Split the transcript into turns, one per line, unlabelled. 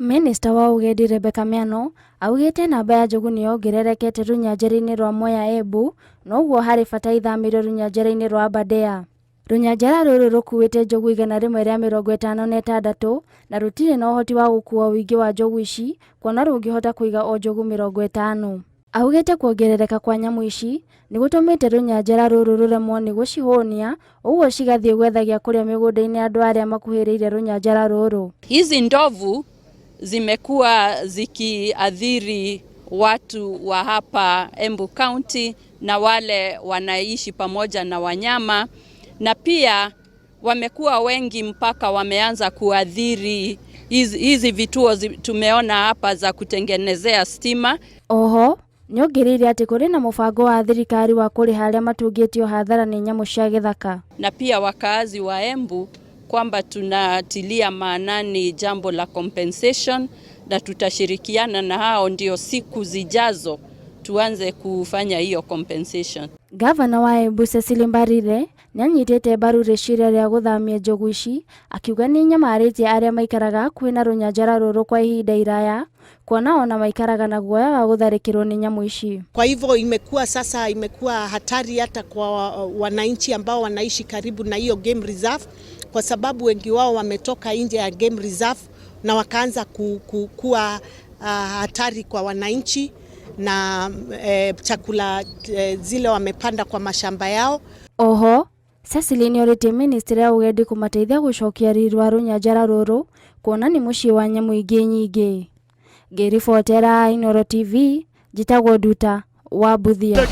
Minista wa ugendi Rebecca Miano augite namba ya njogu ni yongererekete runyanjara-ini rwa Mwea Embu noguo hari bata ithamiro runyanjara-ini rwa Aberdare. Runyanjara ruru rukuite njogu 156 na rutire na uhoti wa gukua wingi wa njogu ici kuona rungihota kuiga o njogu 50. Augite kuongerereka kwa nyamu ici ni gutumite runyanjara ruru ruremwo ni gucihunia uguo cigathie gwethagia kuria migunda-ini andu aria makuhiriire runyanjara ruru.
Hizi ndovu zimekuwa zikiathiri watu wa hapa Embu County na wale wanaishi pamoja na wanyama, na pia wamekuwa wengi mpaka wameanza kuathiri hizi vituo tumeona hapa za kutengenezea stima.
Oho nyongereire ati kuri na mubango wa thirikari wa kuriha aria matungitio hathara ni nyamu cia githaka,
na pia wakaazi wa Embu kwamba tunatilia maanani jambo la compensation na tutashirikiana na hao ndio siku zijazo tuanze kufanya hiyo compensation.
Gavana wa Embu Cecily Mbarire nyanyitete mbaru riciria ria guthamia njogu ici akiuga ni nyamaritie aria maikaraga kwina runyanjara ruru kwa ihinda iraya kuona ona maikaraga na guoya wa gutharikirwo ni nyamu ici.
Kwa hivyo imekuwa hatari hata kwa wananchi ambao wanaishi karibu na hiyo game reserve, kwa sababu wengi wao wametoka nje ya game reserve na wakaanza kuwa hatari kwa wananchi na chakula zile wamepanda kwa mashamba yao.
Oho Cecily ni orite ministry ya ugendi kumateithia gucokia riri wa runyanjara ruru kuona ni mucii wa nyamu ingi nyingi. Ngiribotera Inooro TV, njitagwo Nduta wa Buthia.